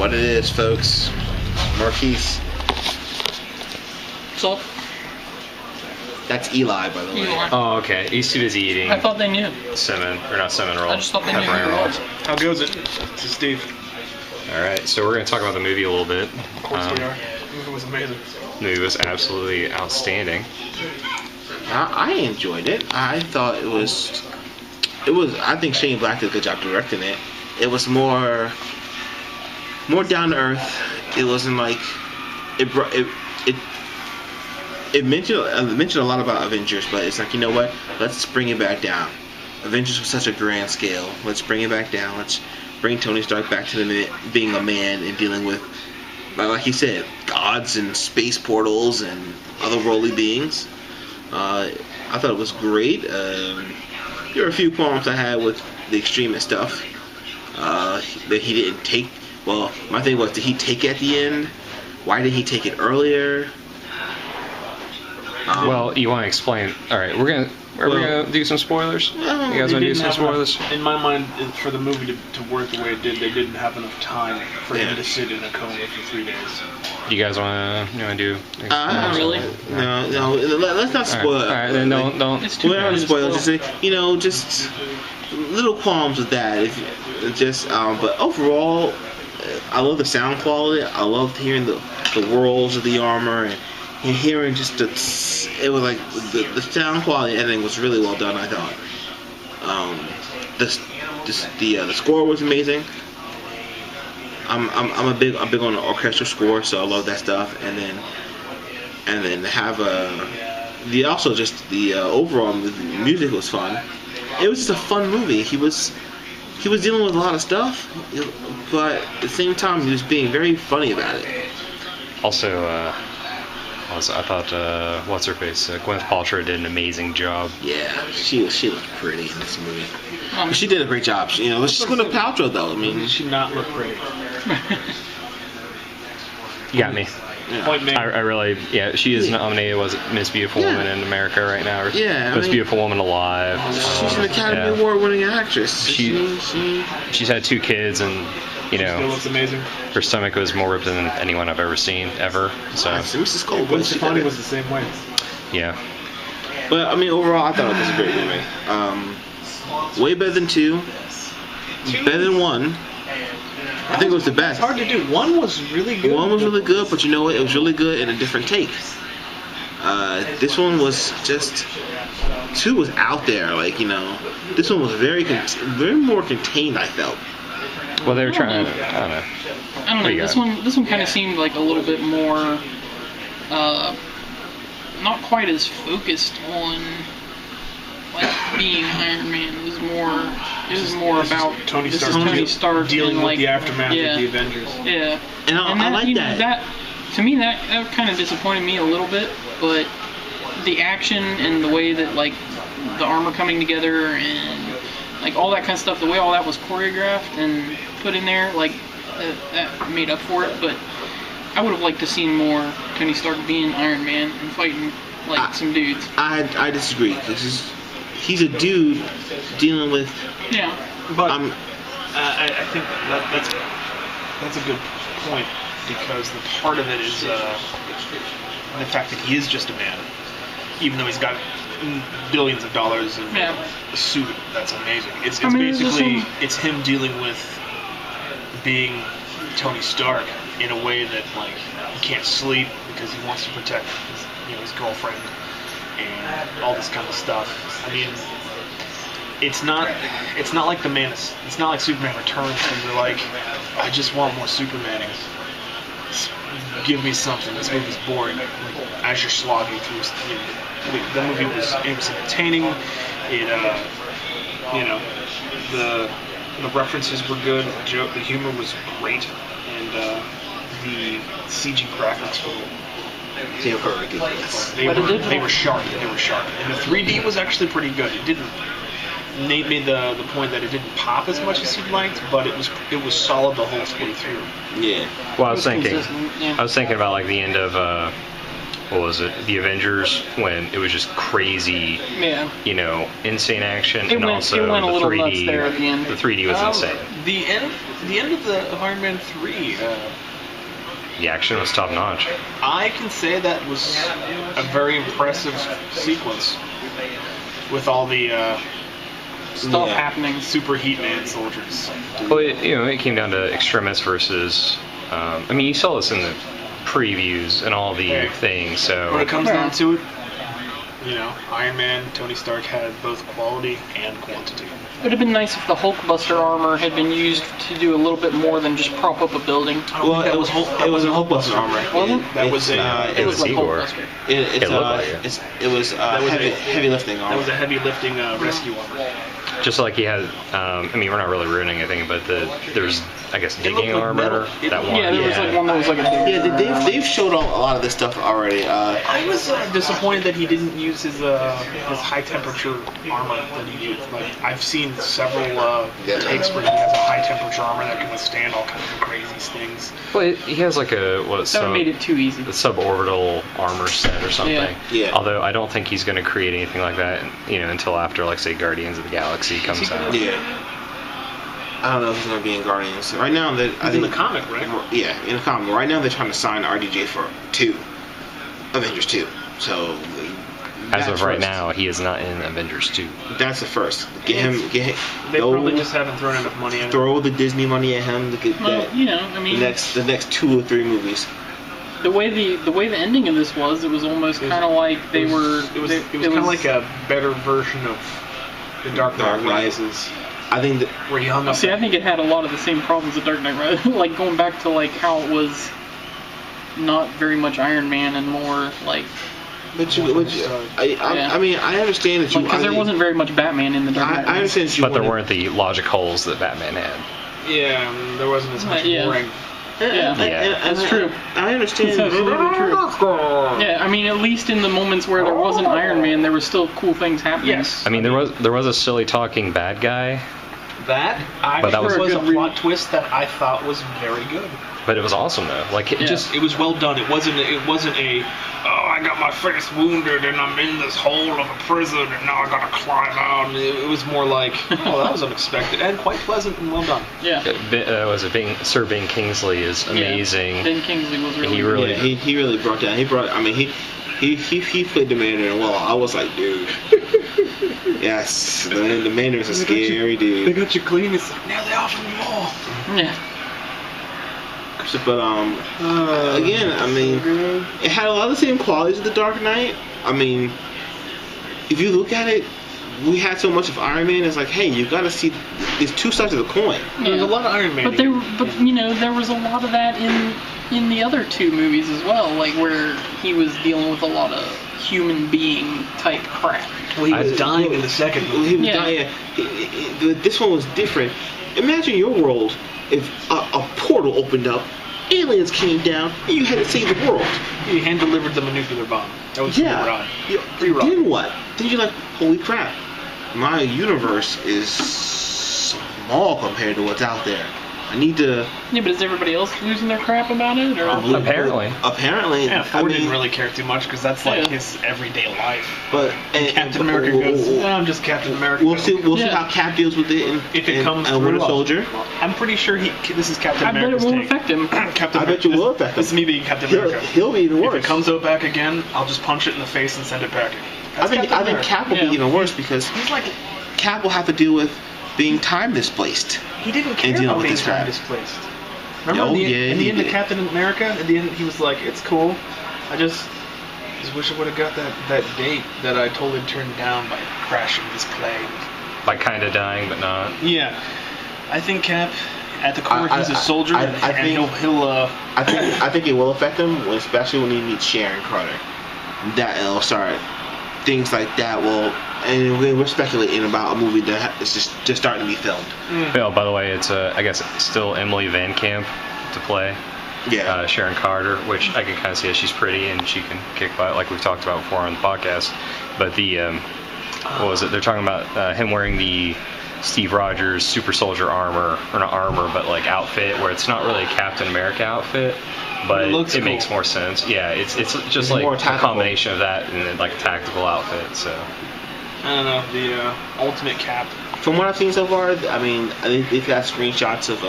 what it is, folks. Marqees. So, That's Eli, by the way. Eli. Oh, okay. He's too busy eating I thought they knew. cinnamon, or not cinnamon roll. I just thought they knew who pepperoni it roll. was. How goes it? This is Steve. Alright, so we're going to talk about the movie a little bit. Of course we are. It was amazing. The movie was absolutely outstanding. I enjoyed it. I thought it was. I think Shane Black did a good job directing it. It was more down to earth. It wasn't like it mentioned a lot about Avengers, but it's like, you know what? Let's bring it back down. Avengers was such a grand scale. Let's bring it back down. Let's bring Tony Stark back to being a man and dealing with, like he said, gods and space portals and otherworldly beings. I thought it was great. There were a few problems I had with the extremist stuff that he didn't take. Well, my thing was, did he take it at the end? Why did he take it earlier? Well, you want to explain? Alright, are we gonna do some spoilers? You guys want to do some spoilers? In my mind, for the movie to work the way it did, they didn't have enough time for him to sit in a coma for 3 days. You guys want to do? Not really. No. Let's not spoil it. Alright, then don't. It's too We're not bad gonna to spoil spoil. it. Just little qualms with that. But overall, I love the sound quality. I loved hearing the whirls of the armor and hearing just it was like the sound quality and everything was really well done. I thought. The score was amazing. I'm big on the orchestral score, so I love that stuff. And then have the overall music was fun. It was just a fun movie. He was dealing with a lot of stuff, but at the same time he was being very funny about it. Also, I thought what's her face, Gwyneth Paltrow did an amazing job. Yeah, she looked pretty in this movie. She did a great job. She's Gwyneth Paltrow though. I mean, Did she not look pretty? You got me. yeah. Point made. I really, yeah, she is nominated. Was it Miss Beautiful Yeah. Woman in America right now? Or Yeah, Most Beautiful Woman Alive. She's an Academy Yeah. Award-winning actress. She's had 2 kids, and Still looks amazing. her stomach was more ripped than anyone I've ever seen ever. So Mrs. Cole. Gwen Stefani was the same way. yeah, But I mean, overall, I thought it was a great movie. Way better than 2. Better than 1. I think it was the best. It's hard to do. 1 was really good. 1 was really good, but you know what? It was really good in a different take. This one was just 2 was out there, This one was very more contained. I felt. well, they were trying to, I don't know. I don't know. This one kind of seemed like a little bit more, not quite as focused on being Iron Man. It was more about Tony this Stark is Tony Stark dealing and, with the aftermath yeah, of the Avengers. Yeah, And I like that. To me, that kind of disappointed me a little bit, but the action and the way that the armor coming together and all that kind of stuff, the way all that was choreographed and put in there, that made up for it. But I would have liked to see more Tony Stark being Iron Man and fighting some dudes. I disagree. He's a dude dealing with. Yeah. But I think that's a good point, because the part of it is the fact that he is just a man, even though he's got billions of dollars in a suit that's amazing. It's basically it's him dealing with being Tony Stark in a way that he can't sleep because he wants to protect his girlfriend and all this kind of stuff. I mean, it's not like it's not like Superman Returns, where you're like, I just want more Supermanings. Give me something. This movie's boring. As you're slogging through, the movie was entertaining. It, the references were good. The humor was great, and the CG graphics were. They were sharp. They were sharp, and the 3D was actually pretty good. It didn't. Nate made the point that it didn't pop as much as he'd liked, but it was solid the whole way through. Yeah. Well, I was It was thinking consistent, yeah. about the end of what was it? The Avengers, when it was just crazy, Yeah. insane action, It and went- also it went a the little 3D. nuts there at the end. The 3D was insane. The end of Iron Man 3. The action was top notch. I can say that was a very impressive sequence with all the Stuff Yeah. happening. super Heat Man soldiers. Well, it came down to Extremis versus. You saw this in the previews and all the Hey. things. When So it comes down to it, Iron Man, Tony Stark had both quality and quantity. It would have been nice if the Hulkbuster armor had been used to do a little bit more than just prop up a building. I don't think that was it was a Hulkbuster armor. Was it? That was a it was like Igor. Hulkbuster. It looked like it. It was was heavy lifting that armor. was a heavy lifting rescue armor. Just like he had, we're not really ruining anything, but there's, I guess, digging like armor. metal. That one. Yeah, there was like one that was like a Yeah, they've showed a lot of this stuff already. I was disappointed that he didn't use his high temperature armor that he used. Like I've seen several takes where he has a high temperature armor that can withstand all kinds of crazy things. Well, he has like a that made it too easy. the suborbital armor set or something. Yeah. Although I don't think he's going to create anything like that, until after, like, say, Guardians of the Galaxy comes out. Yeah. I don't know if he's gonna be in Guardians. Right now, I He's think in the comic, right? Yeah, in the comic. Right now, they're trying to sign RDJ for Avengers 2. So As of that's right first. now, he is not in Avengers 2. That's the first. They probably just haven't thrown enough money in it. throw the Disney money at him to get Well, that. The next 2 or 3 movies. the way the ending of this was, it was almost kind of like they were. It was kind of like a better version of the Dark Knight Rises, I think that where he hung up. See, I think it had a lot of the same problems that Dark Knight Rises, like going back to like how it was not very much Iron Man and more like. I mean, I understand that you. Because there wasn't very much Batman in the Dark Knight. I understand that you. But there wanted- weren't the logic holes that Batman had. Yeah, there wasn't as much Yeah. boring. Yeah, that's true. I understand. That's absolutely true. Yeah, I mean, at least in the moments where there wasn't Iron Man, there were still cool things happening. Yes. There was a silly talking bad guy, That that was was a a good plot twist that I thought was very good. but it was awesome though. Like it Yeah. just It was well done. It wasn't a I got my face wounded and I'm in this hole of a prison and now I gotta climb out. And it was more like, oh, that was unexpected and quite pleasant and well done. Yeah. Sir Ben Kingsley is amazing. Yeah. Ben Kingsley was really. He really- Yeah, he really brought down. He played the Mandarin well. I was like, dude. Yes, the Mandarin's a scary dude. got you clean. It's like, now they offer me more. Yeah. But again, I mean, it had a lot of the same qualities of the Dark Knight. I mean, if you look at it, we had so much of Iron Man. It's like, hey, you got to see these 2 sides of the coin. There's a lot of Iron Man. But there was a lot of that in the other 2 movies as well, like where he was dealing with a lot of human being type crap. Well, he was dying in the second movie. He was Yeah. dying. This one was different. Imagine your world if a portal opened up, aliens came down, and you had to save the world. He hand delivered them a nuclear bomb. That was Yeah. pretty rough. Then what? Then you're like, holy crap, my universe is small compared to what's out there. I need to. Yeah, but is everybody else losing their crap about it? Or? Apparently. Apparently. Yeah, Thor I mean, didn't really care too much because that's like Yeah. his everyday life. But Captain America goes, I'm just Captain America. We'll see. We'll see Yeah. how Cap deals with it. If it comes and Winter through, Soldier. I'm pretty sure this is Captain I bet it America's won't take. affect him. Captain I bet you will affect him. This is me being Captain America. He'll be even worse. If it comes out back again, I'll just punch it in the face and send it back. I think Captain America. Cap will Yeah. be even worse because He's like, Cap will have to deal with being time displaced. he didn't care dealing about with being this crap. time displaced. Remember Oh, in the, yeah, in the he end of did. Captain America? At the end, he was like, "It's cool. I just wish I would have got that date that I totally turned down by crashing this plane." Like kind of dying, but not. Yeah, I think Cap, at the core, he's a I- soldier, I and think- he'll I think it will affect him, especially when he meets Sharon Carter. That'll start. Things like that will, and we're speculating about a movie that is just starting to be filmed. Oh, by the way, it's I guess still Emily Van Camp to play Yeah. Sharon Carter, which I can kind of see that she's pretty and she can kick butt, like we've talked about before on the podcast. But the what was it? They're talking about him wearing the Steve Rogers super soldier armor, or not armor, but like outfit, where it's not really a Captain America outfit, but It looks it cool. makes more sense. Yeah, it's just It's like more a tactical. combination of that and then like a tactical outfit. So I don't know, the ultimate Cap. From what I've seen so far, I mean, I think they've got screenshots of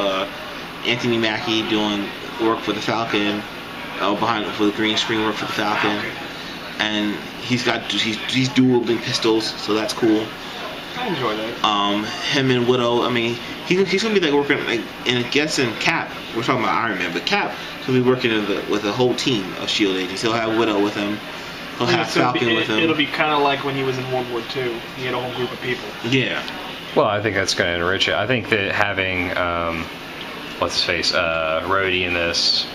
Anthony Mackie doing work for the Falcon, for the green screen work for the Falcon, and he's dual-wielding pistols, so that's cool. I enjoy that. Him and Widow, I mean, he's gonna be like working like, and I guess in Cap, we're talking about Iron Man, but Cap will be working with a whole team of Shield agents. He'll have Widow with him. He'll have Falcon with him. It'll be kind of like when he was in World War II. He had a whole group of people. Yeah. well, I think that's going to enrich it. I think that having what's his face, Rhodey in this,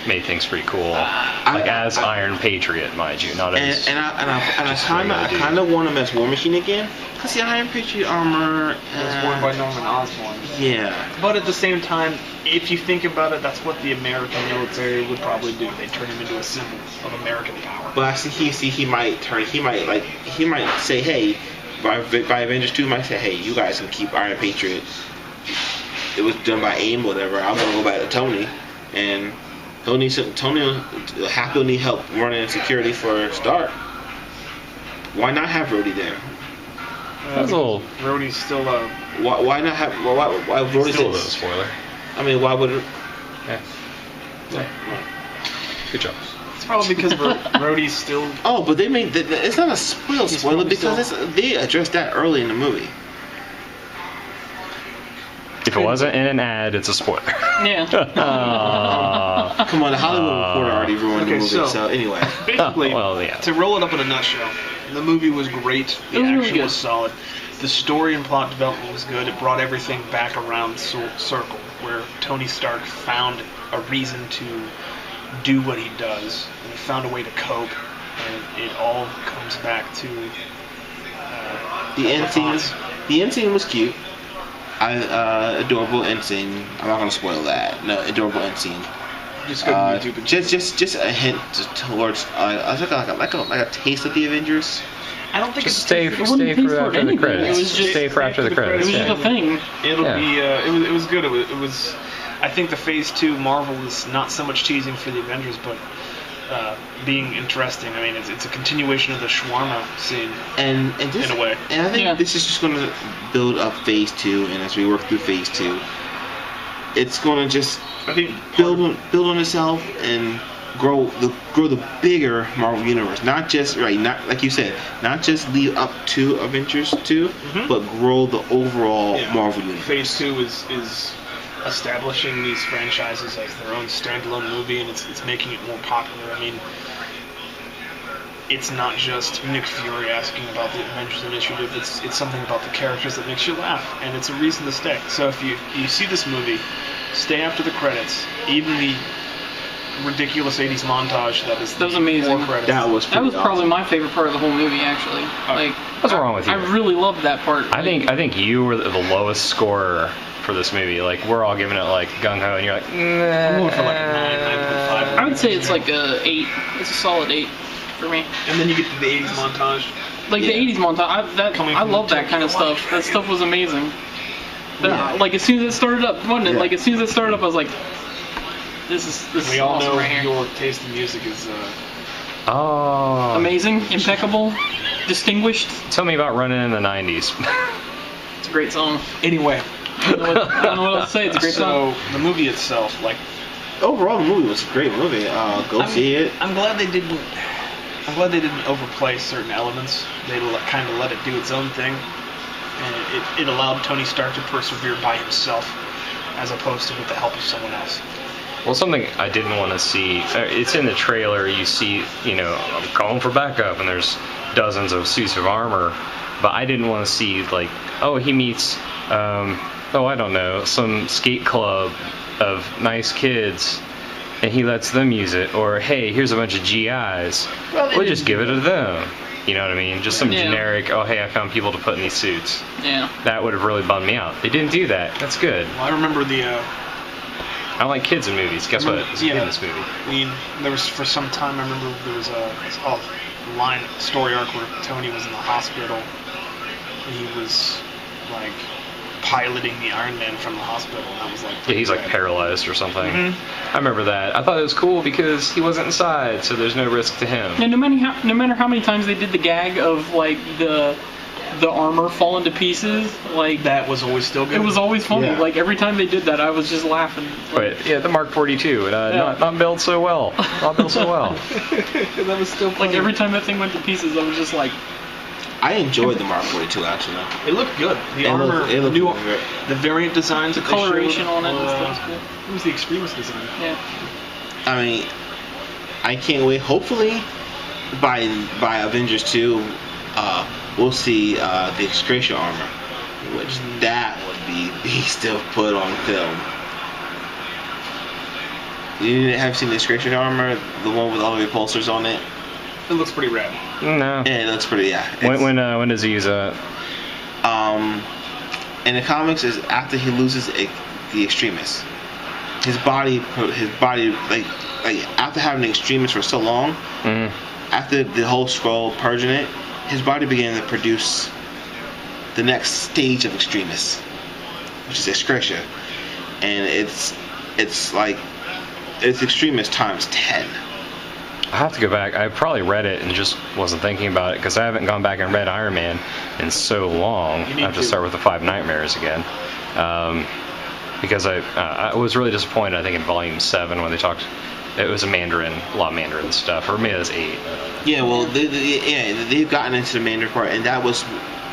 made things pretty cool. As Iron Patriot, mind you, not as. And I just kind regular dude. of want him as War Machine again, cause the Iron Patriot armor. It was worn by Norman Osborn. Yeah. But at the same time, if you think about it, that's what the American military would probably do. They'd turn him into a symbol of American power. But I see he might say, hey, by Avengers 2, he might say, hey, you guys can keep Iron Patriot. It was done by AIM, whatever. I'm gonna go back to Tony, and Tony will happily need help running security for Stark. Why not have Rhodey there? That's a little. Rhodey's still Why not have? Why Rhodey's Still a little spoiler. I mean, why would? Yeah. Good job. It's probably because Rhodey's still. Oh, but they made it's not a spoiler probably because they addressed that early in the movie. If it wasn't in an ad, it's a spoiler. Yeah. Come on, the Hollywood Reporter already ruined the Okay, movie. So anyway, Basically, well, yeah. to roll it up in a nutshell, the movie was great. The It was action really good. was solid. The story and plot development was good. It brought everything back around circle, where Tony Stark found a reason to do what he does, and he found a way to cope, and it all comes back to the end scene. The end scene was cute. Adorable end scene. I'm not gonna spoil that. No, adorable end scene. Just go to YouTube and Just a hint towards like a taste of the Avengers. I don't think Just it's stay It for wouldn't pay for after the anything. credits. It was just- Stay for after the credits. It was just a thing. It'll Yeah. be. It was good. It was. I think the Phase 2 Marvel is not so much teasing for the Avengers, but being interesting. I mean, it's a continuation of the shawarma scene. And this, In a way. and I think Yeah. this is just going to build up Phase 2, and as we work through Phase 2, it's going to just I think build on itself and grow the bigger Marvel universe. Not just not like you said, not just lead up to Avengers 2, but grow the overall Yeah. Marvel universe. Phase 2 is establishing these franchises as their own standalone movie, and it's making it more popular. I mean, it's not just Nick Fury asking about the Avengers Initiative. It's something about the characters that makes you laugh, and it's a reason to stay. So if you see this movie, stay after the credits. Even the ridiculous 80s montage that is That was amazing. before credits. That was That was pretty probably awesome. my favorite part of the whole movie, actually. Like, What's wrong with you? I really loved that part. I think you were the lowest scorer for this movie. Like we're all giving it like gung ho, and you're like, I'm going for like a 9.5. I would say it's like a 8. It's a solid 8 for me. And then you get to the 80s montage. Like Yeah. the 80s montage, Coming I from love that Tokyo kind of stuff. Watch. That stuff was amazing. Yeah. Like as soon as it started up, wasn't it? Yeah. Like as soon as it started up, I was like, this is We all awesome know right here. your taste in music is oh, Amazing, impeccable, distinguished. Tell me about running in the '90s. It's a great song. anyway. I don't know what else to say. It's a great song. So the movie itself, like, Overall, the movie was a great movie. Go see it. I'm glad they didn't. I'm glad they didn't overplay certain elements. They kind of let it do its own thing, and it allowed Tony Stark to persevere by himself, as opposed to with the help of someone else. Well, something I didn't want to see. It's in the trailer. You see, I'm calling for backup, and there's dozens of suits of armor. But I didn't want to see like, oh, he meets, I don't know, some skate club of nice kids, and he lets them use it. Or hey, here's a bunch of GIs. We'll just give it to them. You know what I mean? Just some Yeah. generic. Oh, hey, I found people to put in these suits. Yeah. That would have really bummed me out. They didn't do that. That's good. Well, I remember I don't like kids in movies. Guess what? There's a kid in this movie. I mean, there was for some time. I remember there was a story arc where Tony was in the hospital, and he was like piloting the Iron Man from the hospital. And that was like Yeah, he's like rad. paralyzed or something. Mm-hmm. I remember that. I thought it was cool because he wasn't inside, so there's no risk to him. And no matter how many times they did the gag of like the armor falling to pieces, like That was always still good. it was always funny. Yeah. Like every time they did that, I was just laughing. But yeah, the Mark 42, not built so well. Not built so well. that was still funny. Like every time that thing went to pieces, I was just like, I enjoyed the Mark 42 actually. It looked good. The It armor, looked- it looked new, very- the variant designs, the that they showed, coloration on it and stuff was cool. It was the Extremis design. Yeah. I mean, I can't wait. Hopefully, by Avengers 2, we'll see the Excretia armor, which that would be beast to put on film. You have seen the Excretia armor, the one with all the repulsors on it? It looks pretty rad. No. Yeah, it looks pretty. Yeah. When does he use that? In the comics, is after he loses the Extremis. His body, like after having the Extremis for so long, after the whole scroll purging it, his body began to produce the next stage of Extremis, which is Excretia, and it's Extremis times 10. I have to go back. I probably read it and just wasn't thinking about it because I haven't gone back and read Iron Man in so long. I need have to to. start with the Five Nightmares again. Because I was really disappointed, I think, in Volume 7 when they talked. It was a lot of Mandarin stuff, or maybe it was 8. Yeah, well, they've gotten into the Mandarin part, and that was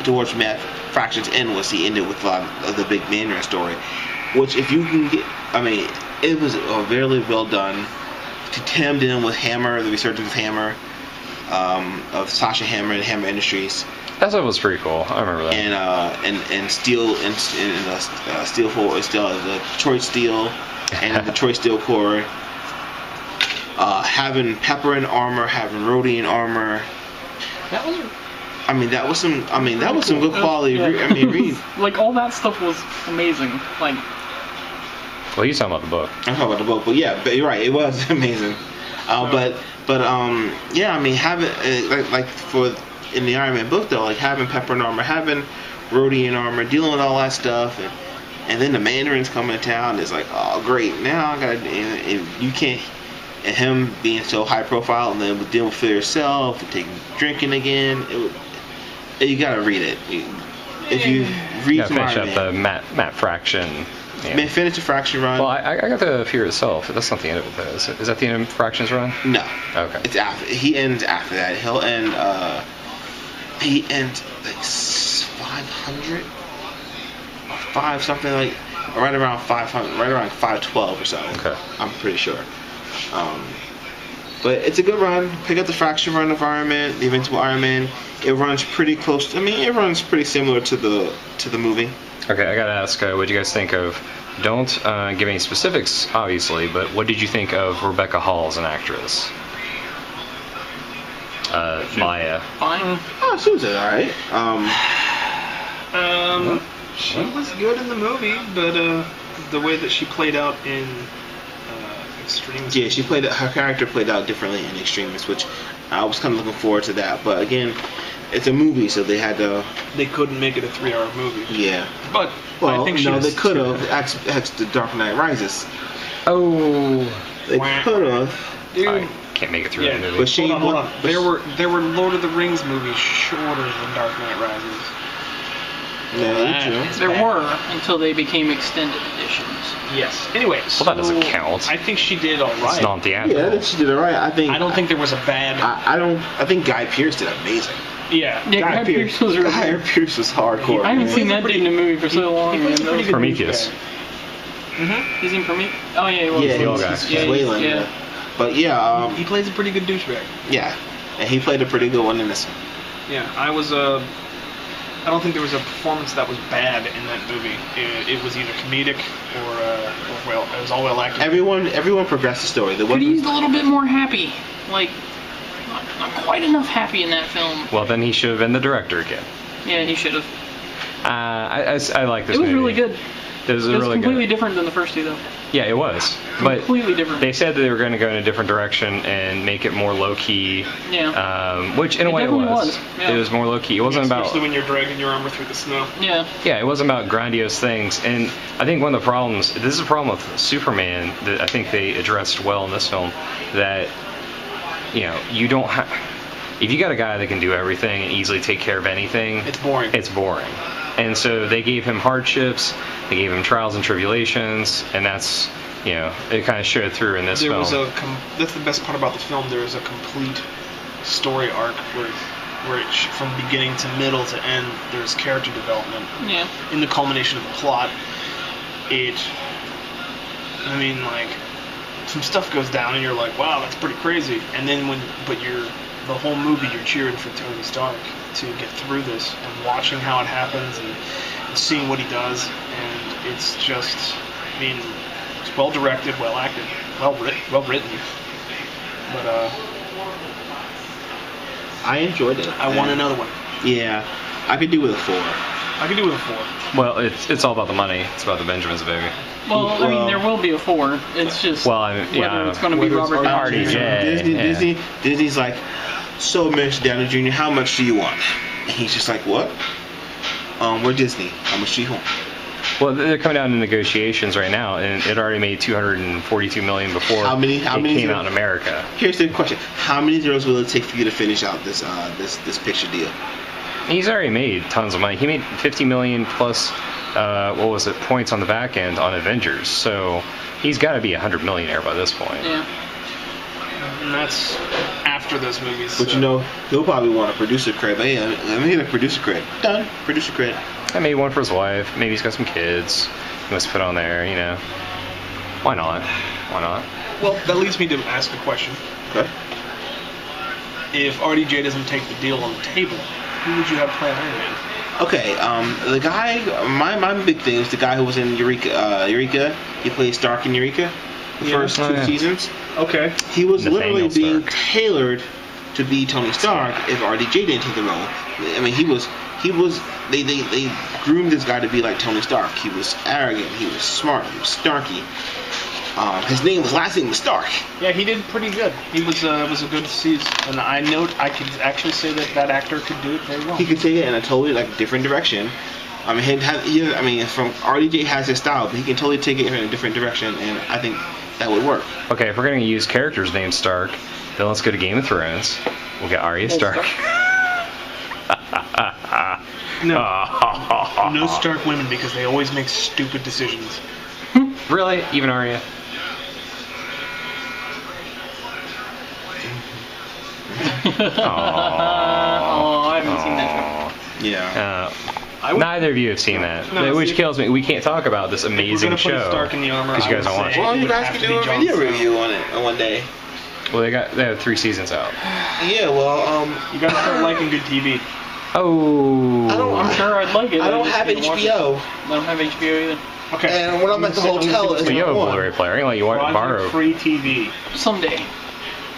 towards Matt Fraction's end, was he ended with a lot of the big Mandarin story. Which, if you can get, I mean, it was very well done. Timed in with Hammer, the resurgence of Hammer, of Sasha Hammer and Hammer Industries, That stuff was pretty cool. I remember that. and Steel Steel for Steel, the Detroit Steel, and the Detroit Steel Corps. Having Pepper in armor, having Rhodey in armor. That was That was some good quality. yeah. Read. like all that stuff was amazing. Like Well, he's talking about the book. I'm talking about the book, but yeah, but you're right, it was amazing. Having like for in the Iron Man book though, like having Pepper in armor, having Rhodey in armor, dealing with all that stuff, and then the Mandarins coming to town is like, oh great, now I gotta, and you can't, and him being so high profile, and then dealing with it yourself, and drinking again, you gotta read it. If you read Yeah, some finish Iron up Man, the Matt Fraction. Yeah. Man, finish the Fraction run. Well, I got the Fear itself. That's not the end of it, though. Is that the end of Fraction's run? No. Okay. It's after. He ends after that. He'll end. He ends like 500 or 5 something, like right around 500, right around 512 or so. Okay. I'm pretty sure. But it's a good run. Pick up the Fraction run of Iron Man, the Invincible Iron Man. It runs pretty close. It runs pretty similar to the movie. Okay, I gotta ask, what did you guys think of? Don't give any specifics, obviously, but what did you think of Rebecca Hall as an actress? Maya. fine. Oh, she was alright. She was good in the movie, but the way that she played out in Extremis. Yeah, her character played out differently in Extremis, which I was kind of looking forward to that. But again, it's a movie, so they had to. They couldn't make it a 3-hour movie. Yeah. But Well, I think she no, was they could too. have. X The Dark Knight Rises. Oh. They Wah. could have. Dude. I can't make it through Yeah, the movie. But she. Hold on. but There were Lord of the Rings movies shorter than Dark Knight Rises. Yeah, true. There were until they became extended editions. Yes. Anyway, Well, that doesn't count. I think she did all right. It's non-theatrical. Yeah, I think she did it right. I think there was a bad. I think Guy Pearce did amazing. Yeah. Yeah, Guy Pearce was really Guy good. Pearce was hardcore. I haven't man. seen that dude in a movie for so long. He plays a man. pretty good Prometheus. douchebag. He's in Prometheus. Oh yeah, he was. Yeah, the old he's, guy. he's Yeah, Wayland. yeah. But yeah, He plays a pretty good douchebag. yeah, and he played a pretty good one in this one. Yeah, I don't think there was a performance that was bad in that movie. It was either comedic or well, it was all well acted. Everyone progressed the story. There Could he wasn't. used a little bit more happy, like not quite enough happy in that film. Well, then he should have been the director again. Yeah, he should have. I like this It was movie. really good. It was It was really completely good. different than the first two, though. Yeah, it was. But Completely different. they said that they were going to go in a different direction and make it more low key. Yeah. Which in a way it definitely was. was, yeah. It was more low key. It wasn't about. Especially when you're dragging your armor through the snow. Yeah. Yeah, it wasn't about grandiose things. And I think one of the problems. This is a problem with Superman that I think they addressed well in this film. That you don't have. If you got a guy that can do everything and easily take care of anything, It's boring. It's boring. And so they gave him hardships, they gave him trials and tribulations, and that's, it kind of showed through in this There film. was that's the best part about the film. There is a complete story arc where from beginning to middle to end, there's character development. Yeah. In the culmination of the plot, some stuff goes down and you're like, wow, that's pretty crazy. And then the whole movie, you're cheering for Tony Stark to get through this and watching how it happens and seeing what he does. And it's just, it's well directed, well acted, well written. But I enjoyed it. I want another one. Yeah, I could do with a 4. I could do with a 4. Well, it's all about the money. It's about the Benjamins, baby. Well, I mean, there will be a 4. It's just whether it's going to be Robert Downey Jr. Disney's like, so Mr. Downey Jr., how much do you want? And he's just like, what? We're Disney. How much do you want? Well, they're coming down to negotiations right now, and it already made $242 million before it came out in America. Here's the question: how many zeros will it take for you to finish out this picture deal? He's already made tons of money. He made $50 million plus, points on the back end on Avengers. So he's got to be $100 millionaire by this point. Yeah. And that's after those movies. But he'll probably want a producer credit. Hey, let me get a producer credit. Done. Producer credit. I made one for his wife. Maybe he's got some kids. He wants to put on there, Why not? Why not? Well, that leads me to ask a question. Okay. If RDJ doesn't take the deal on the table, who would you have play Iron Man? Okay, the guy, my big thing is the guy who was in Eureka. He played Stark in Eureka the first 2 seasons. Okay. He was Nathaniel literally being Stark. tailored to be Tony Stark if RDJ didn't take the role. I mean, they groomed this guy to be like Tony Stark. He was arrogant, he was smart, he was snarky. His last name was Stark. Yeah, he did pretty good. He was a good season, and I could actually say that actor could do it very well. He could take it in a totally different direction. From RDJ has his style, but he can totally take it in a different direction, and I think that would work. Okay, if we're going to use characters named Stark, then let's go to Game of Thrones. We'll get Arya Stark. No Stark women because they always make stupid decisions. Really? Even Arya? I haven't seen that show. Yeah. Neither of you have seen that, No, which kills me. We can't talk about this amazing We're show gonna put Stark in the armor. because you guys don't watch it. Well, you guys can do a video review on it one day. Well, they have 3 seasons out. Yeah, well, You gotta start liking good TV. Oh. I'm sure I'd like it. I don't just have didn't watch it. HBO, I don't have HBO either. Okay. and when I'm at the hotel, it's Well, you have a on. Blu-ray player. I can let you borrow. Project Free TV. Someday.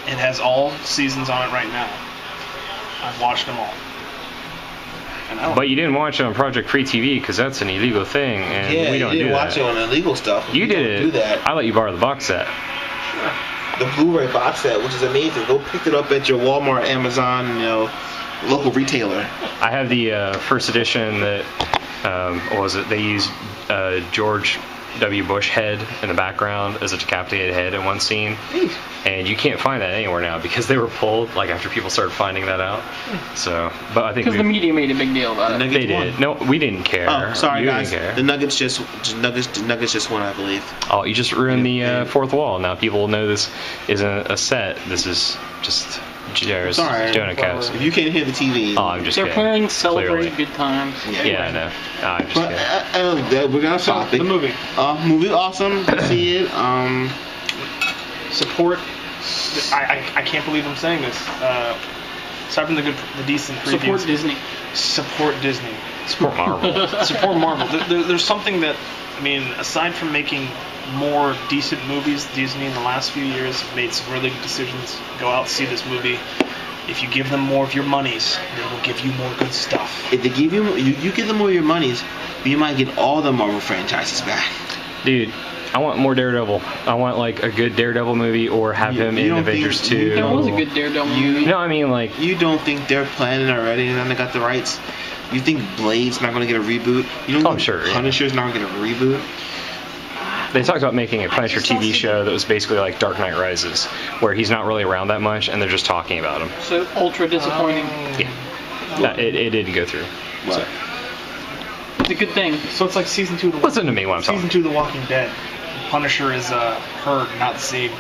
It has all seasons on it right now. I've watched them all. And I don't But you didn't watch it on Project Free TV because that's an illegal thing, and Yeah, we don't you didn't do watch that. it on illegal stuff. You We did don't it. Do that. I let you borrow the box set. The Blu-ray box set, which is amazing. Go pick it up at your Walmart, Amazon, local retailer. I have the first edition that, what was it? They used George W. Bush head in the background as a decapitated head in one scene. And you can't find that anywhere now because they were pulled after people started finding that out. So, but I think Because the media made a big deal about it. they did. No, we didn't care. Oh, sorry You guys. didn't care. The Nuggets just won, I believe. Oh, you just ruined the Yeah. fourth wall. Now people know this isn't a set. This is just Jared's Sorry. donut caps. If you can't hear the TV. Oh, I'm just They're kidding. playing Celebrate Clearly. Good Times. Yeah, I know. Oh, I'm just But kidding. we're gonna stop it. The movie. Movie awesome. Go see it. Support. I can't believe I'm saying this. Aside from the decent previews. Support Disney. Support Disney. Support Marvel. Support Marvel. There's something that, aside from making more decent movies, Disney in the last few years have made some really good decisions. Go out, see this movie. If you give them more of your monies, they will give you more good stuff. If they give you give them more of your monies, you might get all the Marvel franchises back. Dude, I want more Daredevil. I want like a good Daredevil movie, or have him in don't Avengers think- 2. There was a good Daredevil movie. No, I mean like You don't think they're planning already and then they got the rights? You think Blade's not going to get a reboot? You don't Oh, think sure, yeah. Punisher's not going to get a reboot? they talked about making a Punisher TV show that was basically like Dark Knight Rises, where he's not really around that much, and they're just talking about him. So ultra disappointing. Yeah, it didn't go through. What? It's a good thing. So it's like season 2 of the Listen to me when I'm season talking. 2 of The Walking Dead. Punisher is heard, not seen.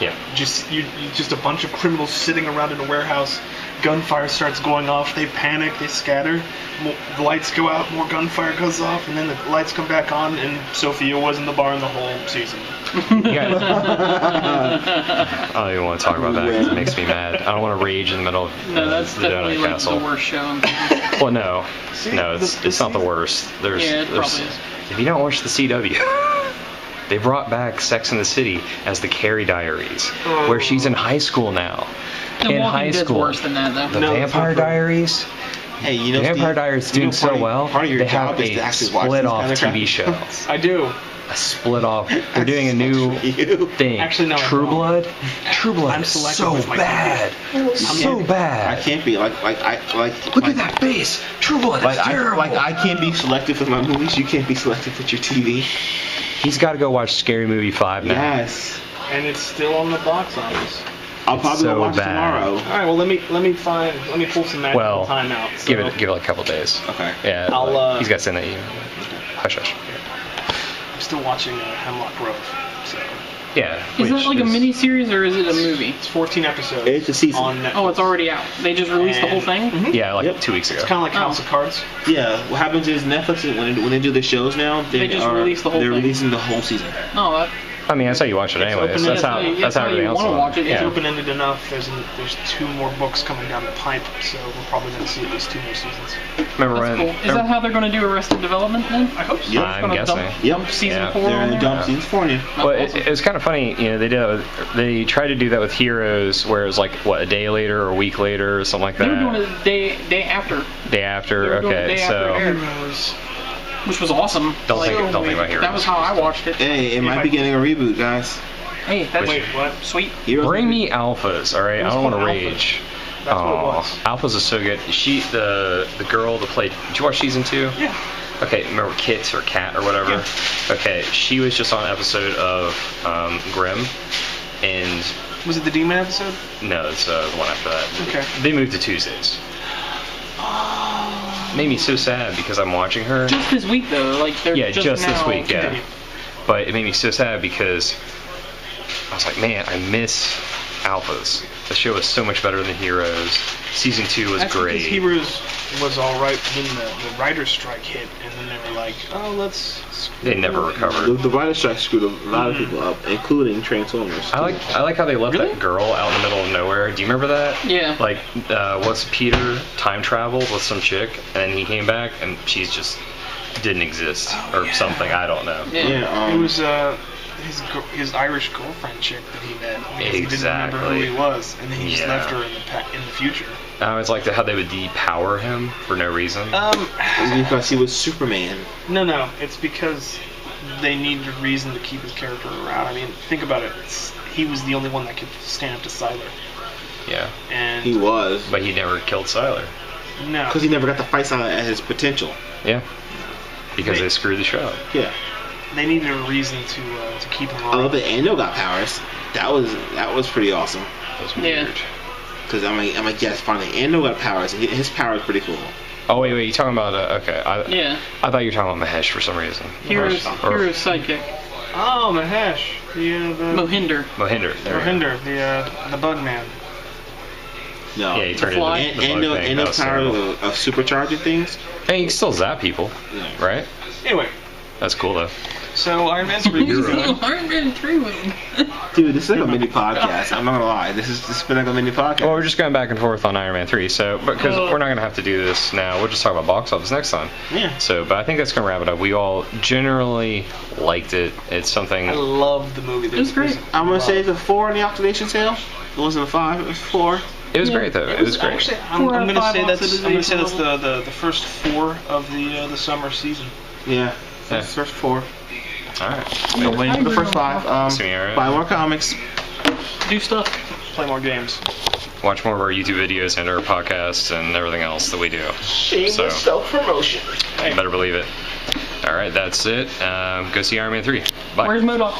Yeah. Just a bunch of criminals sitting around in a warehouse. Gunfire starts going off. They panic. They scatter. The lights go out. More gunfire goes off, and then the lights come back on. And Sophia was in the bar in the whole season. You guys- I don't even want to talk about that because it makes me mad. I don't want to rage in the middle of No, that's the definitely Donut like Castle. the worst show. Well, no, no, the it's not the worst. There's, Yeah, it there's probably is. if you don't watch the CW, they brought back Sex in the City as the Carrie Diaries, where she's in high school now. The in Walking high Dead's school, worse than that, though. the No, it's Vampire not. Diaries. Hey, you know, The Vampire Steve, Diaries is you know, doing so well. Part of your They job have is to a actually watch split these off kind of TV crap. show. I do. A split off. They're doing a new You. thing. Actually, no, I True don't. Blood. True Blood. I'm is selective so with my bad. So I bad. can't be like Look like, at that face. True Blood is terrible. I can't be selective with my movies. You can't be selective with your TV. He's got to go watch Scary Movie 5 now. Yes. And it's still on the box office. I'll probably so go watch bad. tomorrow. All right. Well, let me pull some magical Well, time out. So give it like a couple days. Okay. Yeah. I'll, he's got to send that email. Hush hush. I'm still watching Hemlock Grove. So Yeah. Is that like a mini series or is it a movie? it's 14 episodes. It's a season. On Netflix. Oh, it's already out. They just released the whole thing? Mhm. Yeah, like Yep. 2 weeks ago. It's kind of like House of Cards. Yeah. What happens is Netflix when they do the shows now, They just release the whole They're thing. releasing the whole season. No, I mean, that's how you watch it anyways. open-ended. That's how That's how everybody you else wanna does watch it. It's It's Yeah. open-ended enough. There's 2 more books coming down the pipe, so we're probably going to see at least 2 more seasons. Remember that's when? cool. Is that how they're going to do Arrested Development then? I hope so. Yep. I'm Gonna guessing. dump season Yeah. 4 They're on in the there? dump seasons for you. Well, That's it was kind of funny, you know. They tried to do that with Heroes, where it was like what, a day later or a week later or something like They that. were doing it day after, Day after. They were doing it Okay, day after it so aired. Heroes. which was awesome. Don't think about Heroes. That was how I watched it. Hey, it might be getting a reboot, guys. Hey, that's Wait, what? sweet. Heroes bring will me alphas, all right? I was don't want to called rage. That's what it was. Alphas is so good. The girl that played. Did you watch season 2? Yeah. Okay, remember Kit or Cat or whatever? Yeah. Okay, she was just on an episode of Grimm, and Was it the Demon episode? no, it's the one after that. Okay. They moved to Tuesdays. Made me so sad because I'm watching her. Just this week though, like they're Yeah, just this now- week, yeah. Continue. But it made me so sad because I was like, man, I miss Alphas. The show was so much better than Heroes. Season 2 was That's great. because Heroes was all right when the writer's strike hit, and then they were like, oh, let's. They never recovered. The writer strike screwed a lot of people up, including Transformers. I like how they left Really? that girl out in the middle of nowhere. Do you remember that? Yeah. Like, what's Peter time traveled with some chick, and he came back, and she's just didn't exist or something. I don't know. Yeah. Yeah, It was his Irish girlfriend chick that he met because he didn't remember who he Exactly. was, and then he just Yeah. left her in the future. I always liked how they would depower him for no reason. because he was Superman. No, it's because they needed a reason to keep his character around. I mean, think about it. He was the only one that could stand up to Sylar, Yeah, and He was. but he never killed Sylar. no, Because he never got to fight Silent at his potential. Yeah, because they screwed the show up. Yeah. they needed a reason to keep him I around. love that Ando got powers. That was pretty awesome. That was Yeah. weird. Because I'm like, yes, finally, Ando got powers. His power is pretty cool. Oh wait, you talking about okay? Yeah. I thought you were talking about Mahesh for some reason. Heroes Or sidekick. Oh, Mahesh, the Mohinder. Mohinder. There we go. Mohinder, the Bug Man. No. Yeah, he turned Fly. into the bug thing. That Ando's was power terrible. of supercharging things. Hey, you can still zap people, Yeah. right? Anyway, That's cool though. So Iron Man's review. Iron Man 3 movie. Dude, this is like a mini podcast. I'm not gonna lie. This has been like a mini podcast. Well, we're just going back and forth on Iron Man 3, so because we're not going to have to do this now. We'll just talk about box office next time. Yeah. So, but I think that's going to wrap it up. We all generally liked it. It's something. I love the movie. It was great. I'm gonna say it's a 4 on the Octavation scale. It wasn't a 5. It was 4. It was great though. It was great. Actually, I'm 4 out of gonna 5 say on that's civilization the first 4 of the summer season. Yeah. Yeah. First 4. All right. I'm waiting for the first 5. See me, all right. Buy more comics. Do stuff. Play more games. Watch more of our YouTube videos and our podcasts and everything else that we do. Shameless self-promotion. You better believe it. All right, that's it. Go see Iron Man 3. Bye. Where's Modoc?